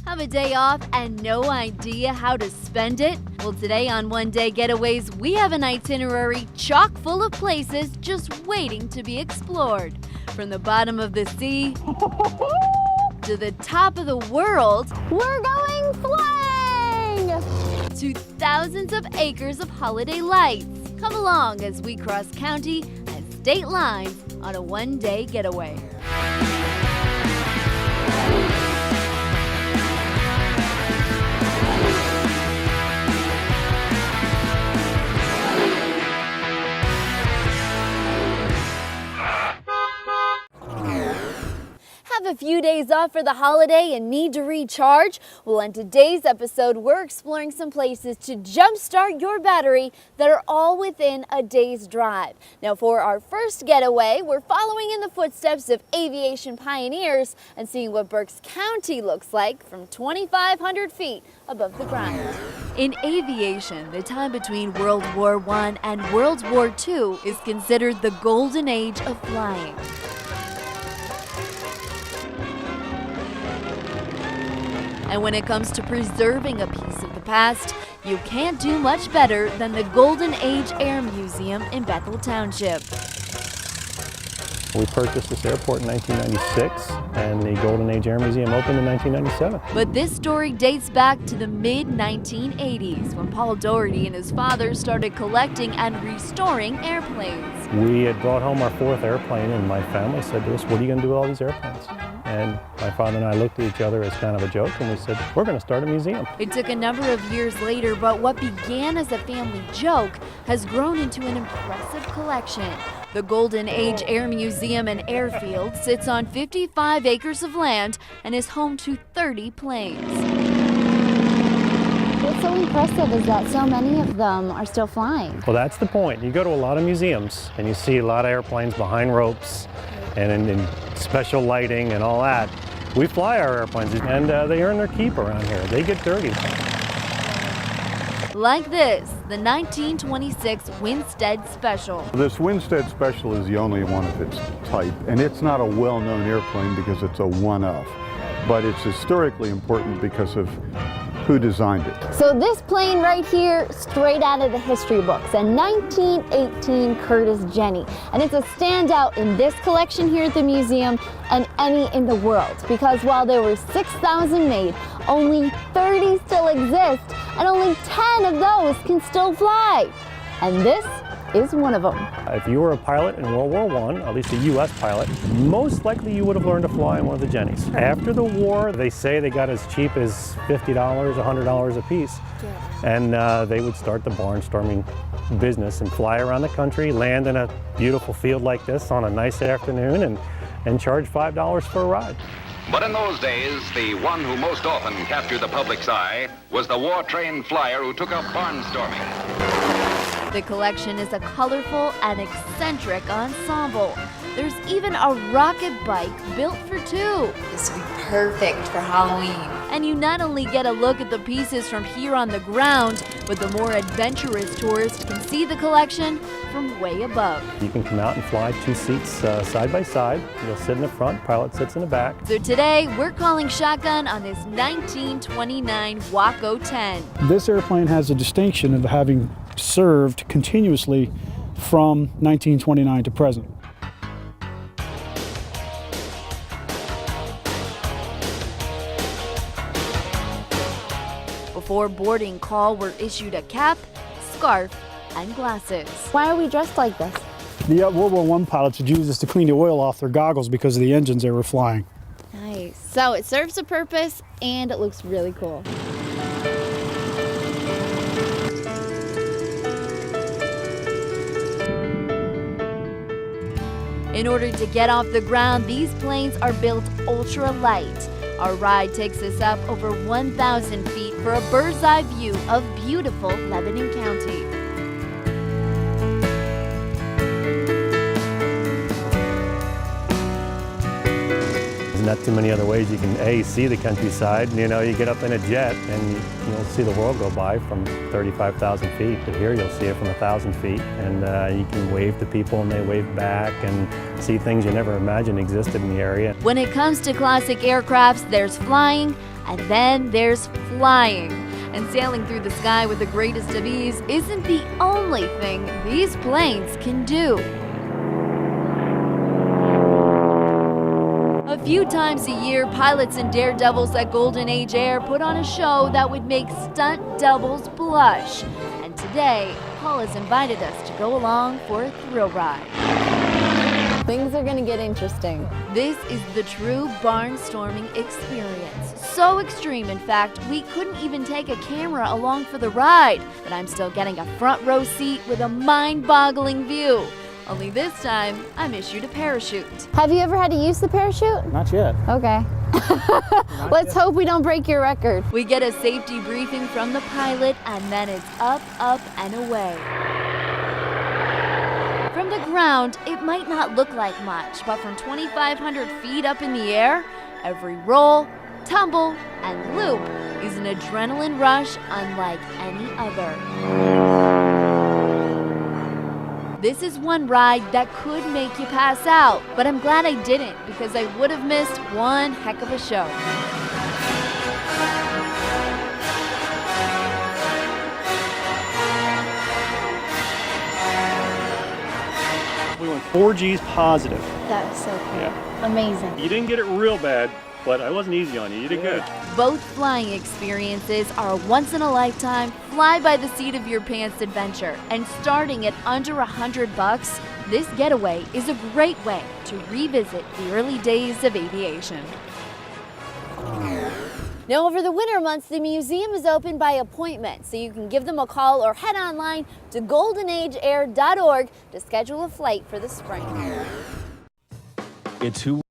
Have a day off and no idea how to spend it? Well, today on One Day Getaways, we have an itinerary chock full of places just waiting to be explored. From the bottom of the sea to the top of the world, we're going flying! To thousands of acres of holiday lights. Come along as we cross county and state lines on a one-day getaway. Have a few days off for the holiday and need to recharge? Well, in today's episode, we're exploring some places to jumpstart your battery that are all within a day's drive. Now, for our first getaway, we're following in the footsteps of aviation pioneers and seeing what Berks County looks like from 2,500 feet above the ground. In aviation, the time between World War I and World War II is considered the golden age of flying. And when it comes to preserving a piece of the past, you can't do much better than the Golden Age Air Museum in Bethel Township. We purchased this airport in 1996, and the Golden Age Air Museum opened in 1997. But this story dates back to the mid-1980s, when Paul Doherty and his father started collecting and restoring airplanes. We had brought home our fourth airplane, and my family said to us, "What are you going to do with all these airplanes?" And my father and I looked at each other as kind of a joke, and we said, "We're going to start a museum." It took a number of years later, but what began as a family joke has grown into an impressive collection. The Golden Age Air Museum and Airfield sits on 55 acres of land and is home to 30 planes. What's so impressive is that so many of them are still flying. Well, that's the point. You go to a lot of museums, and you see a lot of airplanes behind ropes and in special lighting and all that. We fly our airplanes, and they earn their keep around here. They get dirty. Like this, the 1926 Winstead Special. This Winstead Special is the only one of its type, and it's not a well-known airplane because it's a one-off, but it's historically important because of who designed it. So this plane right here, straight out of the history books, a 1918 Curtiss Jenny. And it's a standout in this collection here at the museum and any in the world, because while there were 6,000 made, only 30 still exist, and only 10 of those can still fly. And this is one of them. If you were a pilot in World War I, at least a U.S. pilot, most likely you would have learned to fly in one of the Jennies. After the war, they say they got as cheap as $50, $100 a piece. And they would start the barnstorming business and fly around the country, land in a beautiful field like this on a nice afternoon, and charge $5 for a ride. But in those days, the one who most often captured the public's eye was the war-trained flyer who took up barnstorming. The collection is a colorful and eccentric ensemble. There's even a rocket bike built for two. This would be perfect for Halloween. And you not only get a look at the pieces from here on the ground, but the more adventurous tourist can see the collection from way above. You can come out and fly two seats side by side. You'll sit in the front, pilot sits in the back. So today, we're calling shotgun on this 1929 Waco 10. This airplane has the distinction of having served continuously from 1929 to present. Before boarding call, we're issued a cap, scarf, and glasses. Why are we dressed like this? The World War I pilots would use this to clean the oil off their goggles because of the engines they were flying. Nice. So it serves a purpose and it looks really cool. In order to get off the ground, these planes are built ultra light. Our ride takes us up over 1,000 feet for a bird's eye view of beautiful Lebanon County. There's not too many other ways you can see the countryside. You know, you get up in a jet and you'll see the world go by from 35,000 feet, but here you'll see it from 1,000 feet, and you can wave to people and they wave back and see things you never imagined existed in the area. When it comes to classic aircrafts, there's flying And then there's flying. And sailing through the sky with the greatest of ease isn't the only thing these planes can do. A few times a year, pilots and daredevils at Golden Age Air put on a show that would make stunt doubles blush. And today, Paul has invited us to go along for a thrill ride. Things are gonna get interesting. This is the true barnstorming experience. So extreme, in fact, we couldn't even take a camera along for the ride. But I'm still getting a front row seat with a mind-boggling view. Only this time, I'm issued a parachute. Have you ever had to use the parachute? Not yet. Okay. Let's hope we don't break your record. We get a safety briefing from the pilot, and then it's up, up, and away. From the ground, it might not look like much, but from 2,500 feet up in the air, every roll, tumble, and loop is an adrenaline rush unlike any other. This is one ride that could make you pass out, but I'm glad I didn't because I would have missed one heck of a show. We went 4 Gs positive. That was so cool. Yeah. Amazing. You didn't get it real bad, but I wasn't easy on you. You did good. Both flying experiences are a once-in-a-lifetime, fly-by-the-seat-of-your-pants adventure. And starting at under $100, this getaway is a great way to revisit the early days of aviation. Now, over the winter months, the museum is open by appointment, so you can give them a call or head online to goldenageair.org to schedule a flight for the spring. It's who